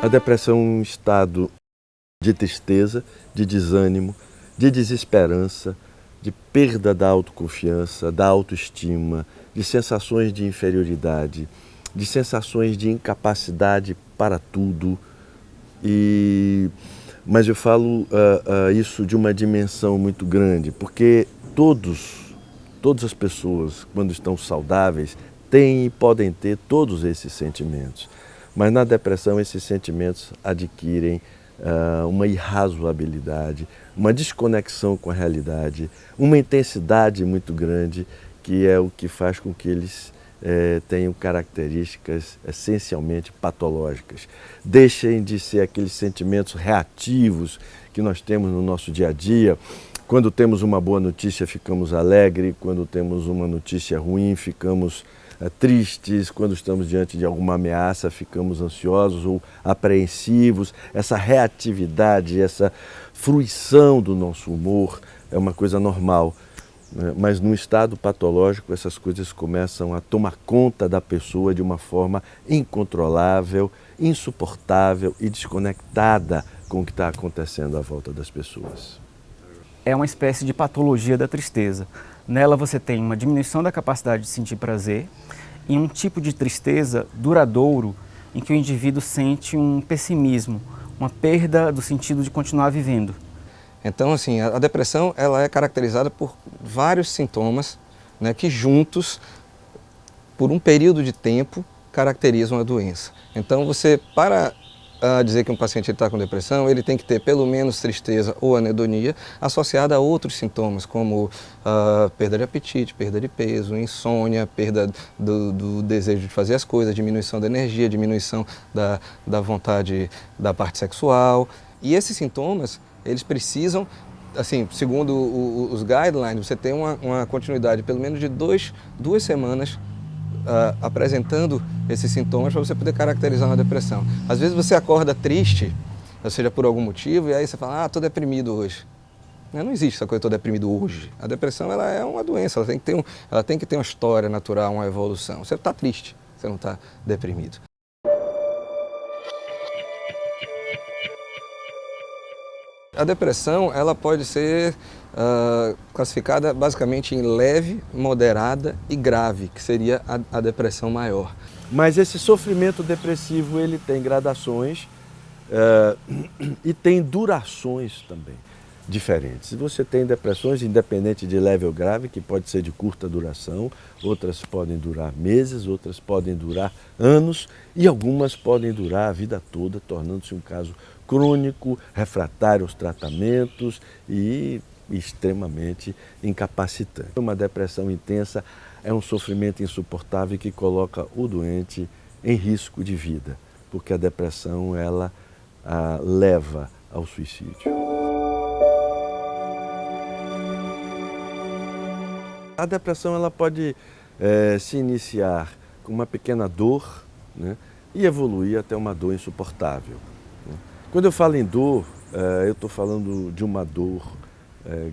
A depressão é um estado de tristeza, de desânimo, de desesperança, de perda da autoconfiança, da autoestima, de sensações de inferioridade, de sensações de incapacidade para tudo. Mas eu falo isso de uma dimensão muito grande, porque todas as pessoas, quando estão saudáveis, têm e podem ter todos esses sentimentos. Mas na depressão esses sentimentos adquirem uma irrazoabilidade, uma desconexão com a realidade, uma intensidade muito grande, que é o que faz com que eles tenham características essencialmente patológicas. Deixem de ser aqueles sentimentos reativos que nós temos no nosso dia a dia. Quando temos uma boa notícia, ficamos alegres. Quando temos uma notícia ruim, ficamos tristes. Quando estamos diante de alguma ameaça, ficamos ansiosos ou apreensivos. Essa reatividade, essa fruição do nosso humor é uma coisa normal. Mas no estado patológico, essas coisas começam a tomar conta da pessoa de uma forma incontrolável, insuportável e desconectada com o que está acontecendo à volta das pessoas. É uma espécie de patologia da tristeza. Nela você tem uma diminuição da capacidade de sentir prazer e um tipo de tristeza duradouro em que o indivíduo sente um pessimismo, uma perda do sentido de continuar vivendo. Então, assim, a depressão ela é caracterizada por vários sintomas, né, que juntos, por um período de tempo, caracterizam a doença. Então, para dizer que um paciente está com depressão, ele tem que ter pelo menos tristeza ou anedonia associada a outros sintomas, como perda de apetite, perda de peso, insônia, perda do desejo de fazer as coisas, diminuição da energia, diminuição da vontade da parte sexual. E esses sintomas, eles precisam, assim, segundo os guidelines, você tem uma continuidade de pelo menos de 2 semanas apresentando esses sintomas para você poder caracterizar uma depressão. Às vezes você acorda triste, ou seja, por algum motivo, e aí você fala, estou deprimido hoje. Não existe essa coisa, estou deprimido hoje. A depressão ela é uma doença, ela tem que ter uma história natural, uma evolução. Você está triste, você não está deprimido. A depressão ela pode ser classificada basicamente em leve, moderada e grave, que seria a depressão maior. Mas esse sofrimento depressivo ele tem gradações e tem durações também diferentes. Se você tem depressões independente de leve ou grave, que pode ser de curta duração, outras podem durar meses, outras podem durar anos e algumas podem durar a vida toda, tornando-se um caso crônico, refratário aos tratamentos e extremamente incapacitante. Uma depressão intensa é um sofrimento insuportável que coloca o doente em risco de vida, porque a depressão ela leva ao suicídio. A depressão ela pode se iniciar com uma pequena dor, né, e evoluir até uma dor insuportável. Né. Quando eu falo em dor, eu estou falando de uma dor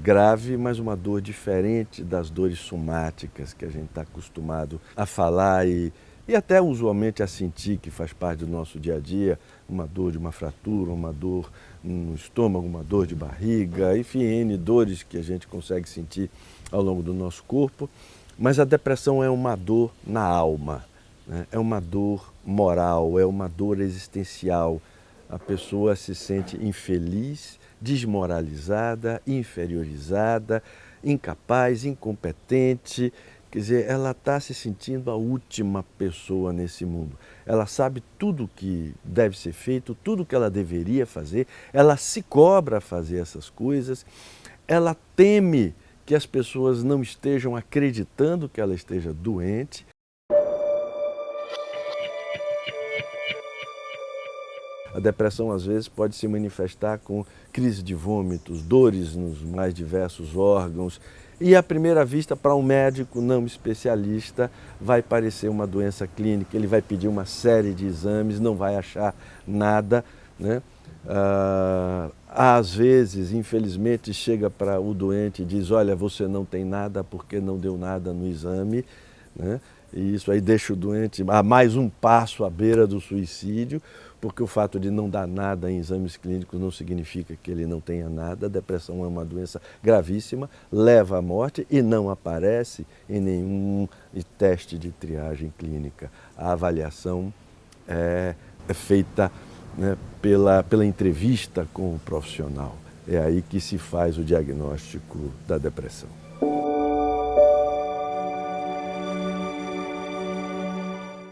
grave, mas uma dor diferente das dores somáticas que a gente está acostumado a falar e até usualmente a sentir, que faz parte do nosso dia a dia, uma dor de uma fratura, uma dor no estômago, uma dor de barriga, enfim, N dores que a gente consegue sentir ao longo do nosso corpo. Mas a depressão é uma dor na alma, né? É uma dor moral, é uma dor existencial. A pessoa se sente infeliz, desmoralizada, inferiorizada, incapaz, incompetente. Quer dizer, ela está se sentindo a última pessoa nesse mundo. Ela sabe tudo o que deve ser feito, tudo o que ela deveria fazer, ela se cobra a fazer essas coisas, ela teme que as pessoas não estejam acreditando que ela esteja doente. A depressão, às vezes, pode se manifestar com crise de vômitos, dores nos mais diversos órgãos. E, à primeira vista, para um médico não especialista, vai parecer uma doença clínica. Ele vai pedir uma série de exames, não vai achar nada, né? Às vezes, infelizmente, chega para o doente e diz, olha, você não tem nada porque não deu nada no exame, né? e isso aí deixa o doente a mais um passo à beira do suicídio, porque o fato de não dar nada em exames clínicos não significa que ele não tenha nada. A depressão é uma doença gravíssima, leva à morte e não aparece em nenhum teste de triagem clínica. A avaliação é feita, né, pela entrevista com o profissional. É aí que se faz o diagnóstico da depressão.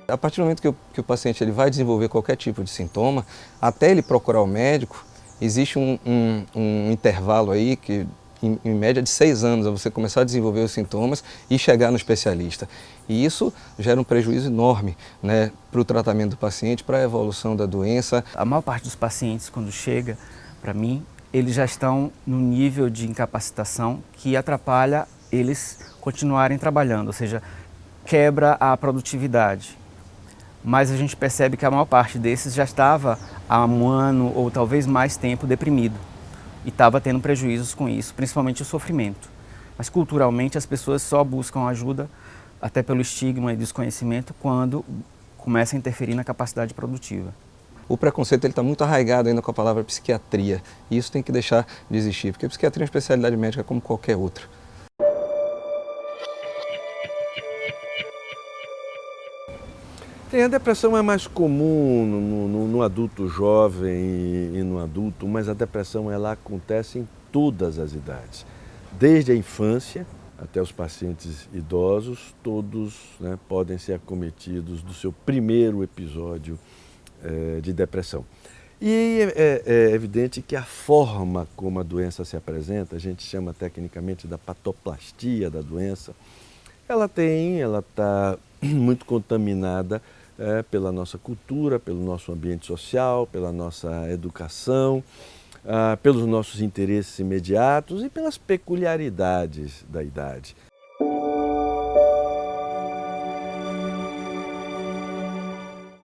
A partir do momento que o paciente ele vai desenvolver qualquer tipo de sintoma, até ele procurar o médico, existe um intervalo aí que, em média de 6 anos, a você começar a desenvolver os sintomas e chegar no especialista. E isso gera um prejuízo enorme, né, para o tratamento do paciente, para a evolução da doença. A maior parte dos pacientes, quando chega para mim, eles já estão no nível de incapacitação que atrapalha eles continuarem trabalhando, ou seja, quebra a produtividade. Mas a gente percebe que a maior parte desses já estava há um ano ou talvez mais tempo deprimido e estava tendo prejuízos com isso, principalmente o sofrimento. Mas culturalmente as pessoas só buscam ajuda, até pelo estigma e desconhecimento, quando começa a interferir na capacidade produtiva. O preconceito está muito arraigado ainda com a palavra psiquiatria, e isso tem que deixar de existir, porque a psiquiatria é uma especialidade médica como qualquer outra. A depressão é mais comum no adulto jovem e no adulto, mas a depressão ela acontece em todas as idades. Desde a infância até os pacientes idosos, todos, né, podem ser acometidos do seu primeiro episódio de depressão. E é evidente que a forma como a doença se apresenta, a gente chama tecnicamente da patoplastia da doença, ela está muito contaminada pela nossa cultura, pelo nosso ambiente social, pela nossa educação, pelos nossos interesses imediatos e pelas peculiaridades da idade.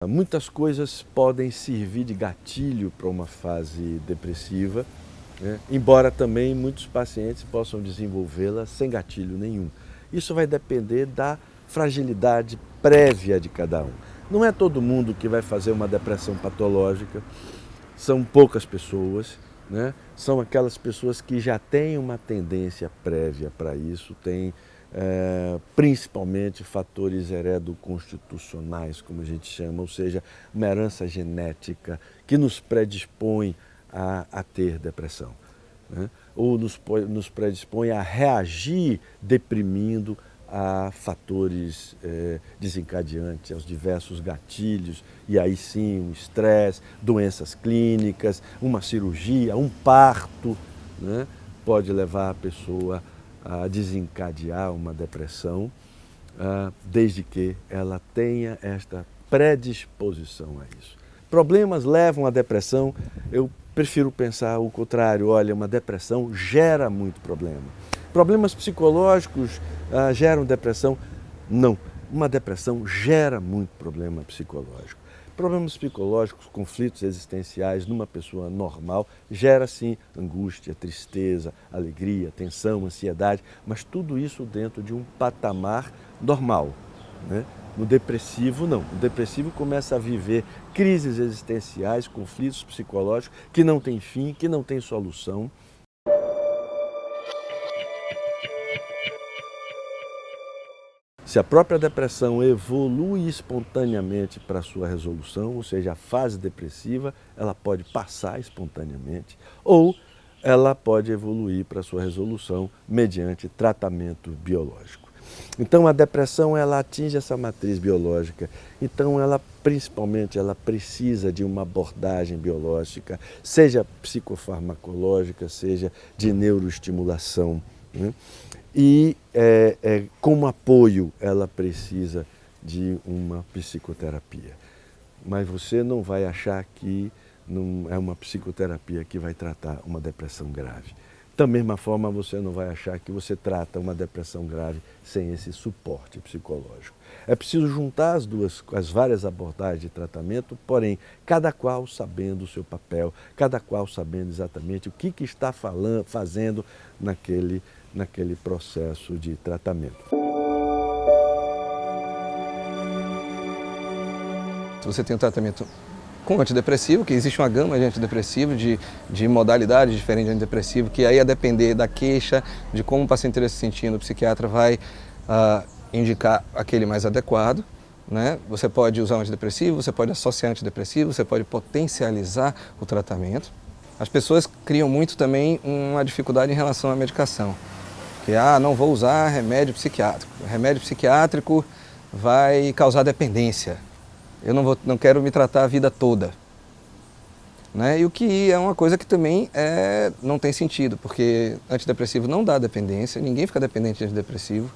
Muitas coisas podem servir de gatilho para uma fase depressiva, né? Embora também muitos pacientes possam desenvolvê-la sem gatilho nenhum. Isso vai depender da fragilidade prévia de cada um. Não é todo mundo que vai fazer uma depressão patológica, são poucas pessoas, né? São aquelas pessoas que já têm uma tendência prévia para isso, têm principalmente fatores heredoconstitucionais, como a gente chama, ou seja, uma herança genética que nos predispõe a ter depressão, né? Ou nos predispõe a reagir deprimindo a fatores desencadeantes, aos diversos gatilhos, e aí sim um estresse, doenças clínicas, uma cirurgia, um parto, né, pode levar a pessoa a desencadear uma depressão, desde que ela tenha esta predisposição a isso. Problemas levam à depressão, eu prefiro pensar o contrário, olha, uma depressão gera muito problema. Problemas psicológicos geram depressão? Não, uma depressão gera muito problema psicológico. Problemas psicológicos, conflitos existenciais numa pessoa normal, gera sim angústia, tristeza, alegria, tensão, ansiedade, mas tudo isso dentro de um patamar normal, né? No depressivo, não. O depressivo começa a viver crises existenciais, conflitos psicológicos que não têm fim, que não têm solução. Se a própria depressão evolui espontaneamente para a sua resolução, ou seja, a fase depressiva, ela pode passar espontaneamente, ou ela pode evoluir para a sua resolução mediante tratamento biológico. Então a depressão ela atinge essa matriz biológica, então ela principalmente ela precisa de uma abordagem biológica, seja psicofarmacológica, seja de neuroestimulação, né? E como apoio ela precisa de uma psicoterapia. Mas você não vai achar que não é uma psicoterapia que vai tratar uma depressão grave. Da mesma forma, você não vai achar que você trata uma depressão grave sem esse suporte psicológico. É preciso juntar as várias abordagens de tratamento, porém, cada qual sabendo o seu papel, cada qual sabendo exatamente o que está fazendo naquele processo de tratamento. Você tem um tratamento com antidepressivo, que existe uma gama de antidepressivo, de modalidades diferentes de antidepressivo, que aí a depender da queixa, de como o paciente esteja se sentindo, o psiquiatra vai indicar aquele mais adequado. Né? Você pode usar um antidepressivo, você pode associar antidepressivo, você pode potencializar o tratamento. As pessoas criam muito também uma dificuldade em relação à medicação, que não vou usar remédio psiquiátrico. O remédio psiquiátrico vai causar dependência. Eu não quero me tratar a vida toda. Né? E o que é uma coisa que também não tem sentido, porque antidepressivo não dá dependência, ninguém fica dependente de antidepressivo,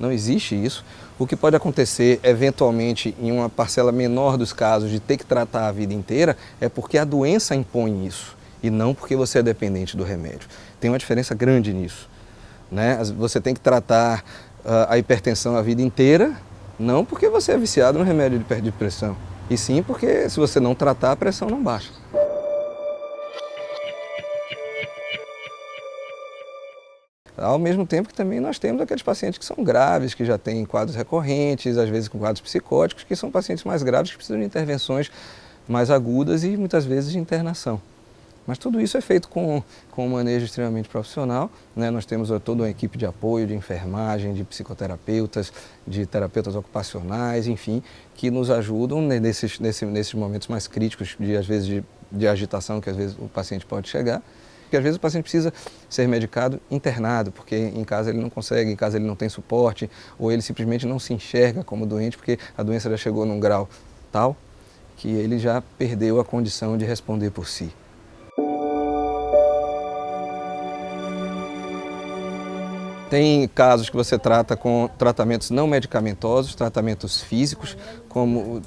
não existe isso. O que pode acontecer, eventualmente, em uma parcela menor dos casos, de ter que tratar a vida inteira, é porque a doença impõe isso, e não porque você é dependente do remédio. Tem uma diferença grande nisso. Né? Você tem que tratar a hipertensão a vida inteira, não porque você é viciado no remédio de pressão, e sim porque se você não tratar, a pressão não baixa. Ao mesmo tempo que também nós temos aqueles pacientes que são graves, que já têm quadros recorrentes, às vezes com quadros psicóticos, que são pacientes mais graves, que precisam de intervenções mais agudas e muitas vezes de internação. Mas tudo isso é feito com um manejo extremamente profissional. Né? Nós temos toda uma equipe de apoio, de enfermagem, de psicoterapeutas, de terapeutas ocupacionais, enfim, que nos ajudam nesses momentos mais críticos, às vezes de agitação, que às vezes o paciente pode chegar. Porque às vezes o paciente precisa ser medicado internado, porque em casa ele não consegue, em casa ele não tem suporte, ou ele simplesmente não se enxerga como doente, porque a doença já chegou num grau tal que ele já perdeu a condição de responder por si. Tem casos que você trata com tratamentos não medicamentosos, tratamentos físicos, como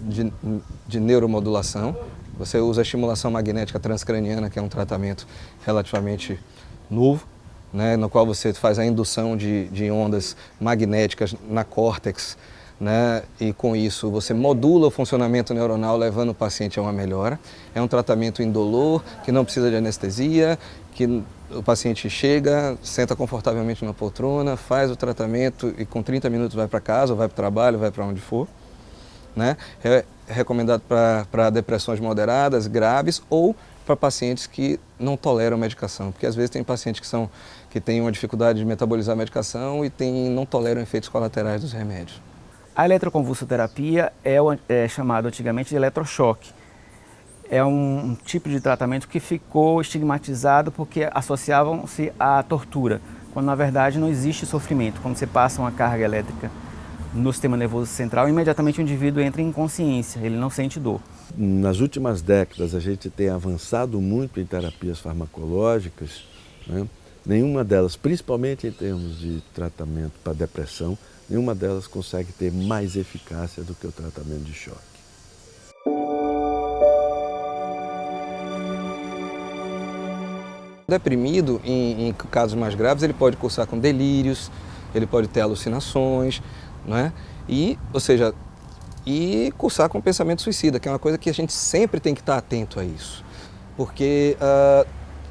de neuromodulação. Você usa a estimulação magnética transcraniana, que é um tratamento relativamente novo, né, no qual você faz a indução de ondas magnéticas na córtex, né, e com isso você modula o funcionamento neuronal, levando o paciente a uma melhora. É um tratamento indolor, que não precisa de anestesia, que o paciente chega, senta confortavelmente na poltrona, faz o tratamento e com 30 minutos vai para casa, ou vai para o trabalho, vai para onde for. Né? É recomendado para depressões moderadas, graves ou para pacientes que não toleram medicação, porque às vezes tem pacientes que têm uma dificuldade de metabolizar a medicação e não toleram efeitos colaterais dos remédios. A eletroconvulsoterapia é chamado antigamente de eletrochoque. É um tipo de tratamento que ficou estigmatizado porque associavam-se à tortura, quando na verdade não existe sofrimento. Quando você passa uma carga elétrica no sistema nervoso central, imediatamente o indivíduo entra em inconsciência, ele não sente dor. Nas últimas décadas a gente tem avançado muito em terapias farmacológicas, né? Nenhuma delas, principalmente em termos de tratamento para depressão, nenhuma delas consegue ter mais eficácia do que o tratamento de choque. O deprimido, em casos mais graves, ele pode cursar com delírios, ele pode ter alucinações, né? E cursar com pensamento suicida, que é uma coisa que a gente sempre tem que estar atento a isso. Porque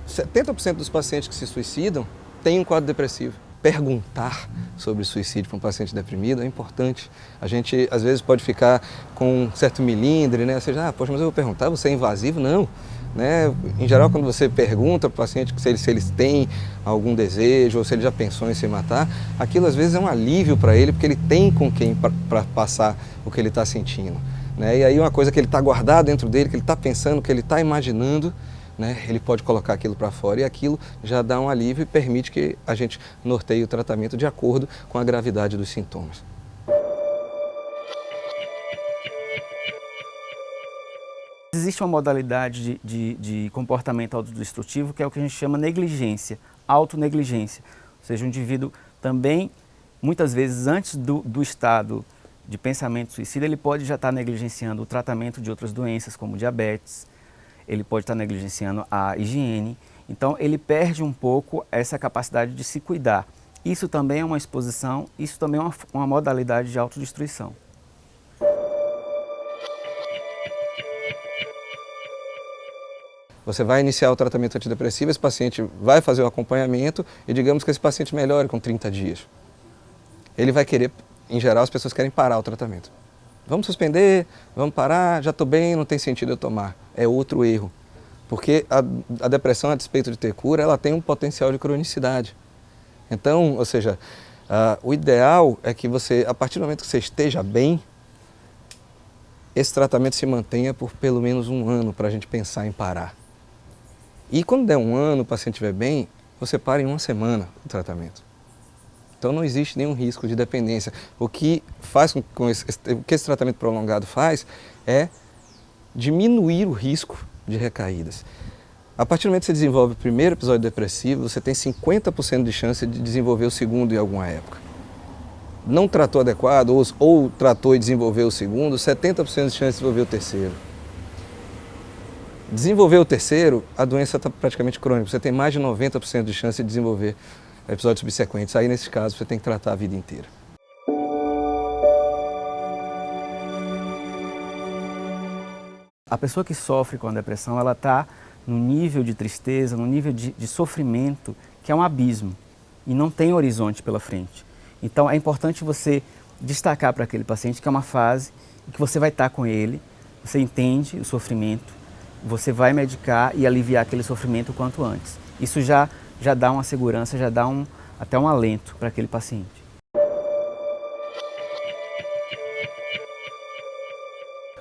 70% dos pacientes que se suicidam têm um quadro depressivo. Perguntar sobre suicídio para um paciente deprimido é importante. A gente, às vezes, pode ficar com um certo melindre, né? Ou seja, poxa, mas eu vou perguntar, você é invasivo? Não. Né? Em geral, quando você pergunta para o paciente se eles têm algum desejo ou se ele já pensou em se matar, aquilo às vezes é um alívio para ele, porque ele tem com quem para passar o que ele está sentindo. Né? E aí uma coisa que ele está guardado dentro dele, que ele está pensando, que ele está imaginando, né? Ele pode colocar aquilo para fora e aquilo já dá um alívio e permite que a gente norteie o tratamento de acordo com a gravidade dos sintomas. Existe uma modalidade de comportamento autodestrutivo que é o que a gente chama negligência, autonegligência. Ou seja, o indivíduo também, muitas vezes antes do estado de pensamento suicida, ele pode já estar negligenciando o tratamento de outras doenças, como diabetes, ele pode estar negligenciando a higiene. Então, ele perde um pouco essa capacidade de se cuidar. Isso também é uma exposição, isso também é uma modalidade de autodestruição. Você vai iniciar o tratamento antidepressivo, esse paciente vai fazer o acompanhamento e digamos que esse paciente melhore com 30 dias. Ele vai querer, em geral, as pessoas querem parar o tratamento. vamos suspender, vamos parar, já estou bem, não tem sentido eu tomar. É outro erro. Porque a depressão, a despeito de ter cura, ela tem um potencial de cronicidade. Então, ou seja, o ideal é que você, a partir do momento que você esteja bem, esse tratamento se mantenha por pelo menos 1 ano para a gente pensar em parar. E quando der 1 ano, o paciente estiver bem, você para em 1 semana o tratamento. Então não existe nenhum risco de dependência. O que esse tratamento prolongado faz é diminuir o risco de recaídas. A partir do momento que você desenvolve o primeiro episódio depressivo, você tem 50% de chance de desenvolver o segundo em alguma época. Não tratou adequado ou tratou e desenvolveu o segundo, 70% de chance de desenvolver o terceiro. Desenvolver o terceiro, a doença está praticamente crônica. Você tem mais de 90% de chance de desenvolver episódios subsequentes. Aí, nesse caso, você tem que tratar a vida inteira. A pessoa que sofre com a depressão, ela está num nível de tristeza, num nível de sofrimento, que é um abismo e não tem horizonte pela frente. Então é importante você destacar para aquele paciente que é uma fase em que você vai estar com ele, você entende o sofrimento, você vai medicar e aliviar aquele sofrimento o quanto antes. Isso já dá uma segurança, já dá até um alento para aquele paciente.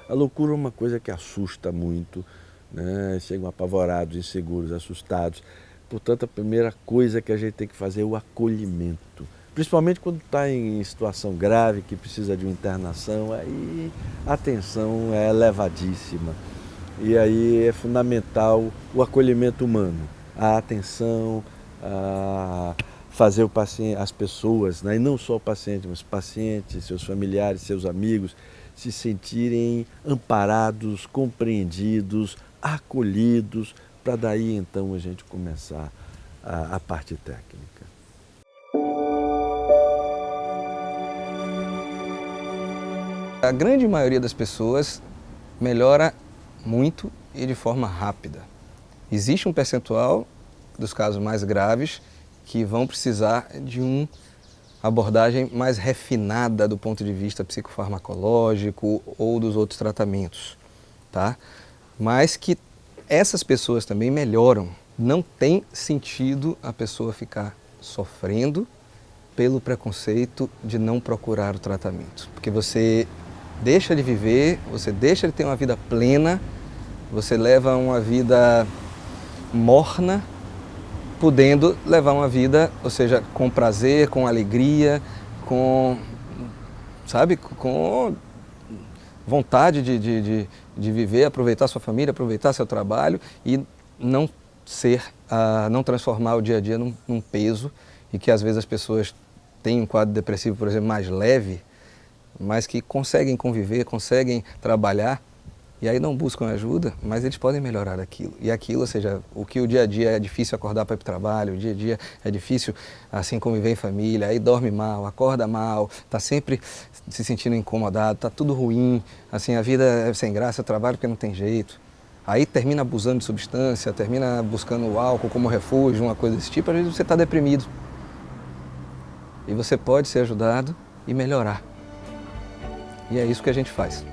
A loucura é uma coisa que assusta muito, né? Chegam apavorados, inseguros, assustados. Portanto, a primeira coisa que a gente tem que fazer é o acolhimento. Principalmente quando está em situação grave, que precisa de uma internação, aí a atenção é elevadíssima. E aí é fundamental o acolhimento humano, a atenção, a fazer o paciente, as pessoas, né? E não só o paciente, mas os pacientes, seus familiares, seus amigos, se sentirem amparados, compreendidos, acolhidos, para daí então a gente começar a parte técnica. A grande maioria das pessoas melhora muito e de forma rápida. Existe um percentual dos casos mais graves que vão precisar de uma abordagem mais refinada do ponto de vista psicofarmacológico ou dos outros tratamentos, tá? Mas que essas pessoas também melhoram. Não tem sentido a pessoa ficar sofrendo pelo preconceito de não procurar o tratamento, porque você deixa de viver, você deixa de ter uma vida plena, você leva uma vida morna, podendo levar uma vida, ou seja, com prazer, com alegria, com vontade de viver, aproveitar sua família, aproveitar seu trabalho e não transformar o dia a dia num peso, e que às vezes as pessoas têm um quadro depressivo, por exemplo, mais leve, mas que conseguem conviver, conseguem trabalhar, e aí não buscam ajuda, mas eles podem melhorar aquilo. E aquilo, ou seja, o que o dia a dia é difícil acordar para ir para o trabalho, o dia a dia é difícil assim conviver em família, aí dorme mal, acorda mal, está sempre se sentindo incomodado, está tudo ruim, assim, a vida é sem graça, eu trabalho porque não tem jeito. Aí termina abusando de substância, termina buscando o álcool como refúgio, uma coisa desse tipo, às vezes você está deprimido. E você pode ser ajudado e melhorar. E é isso que a gente faz.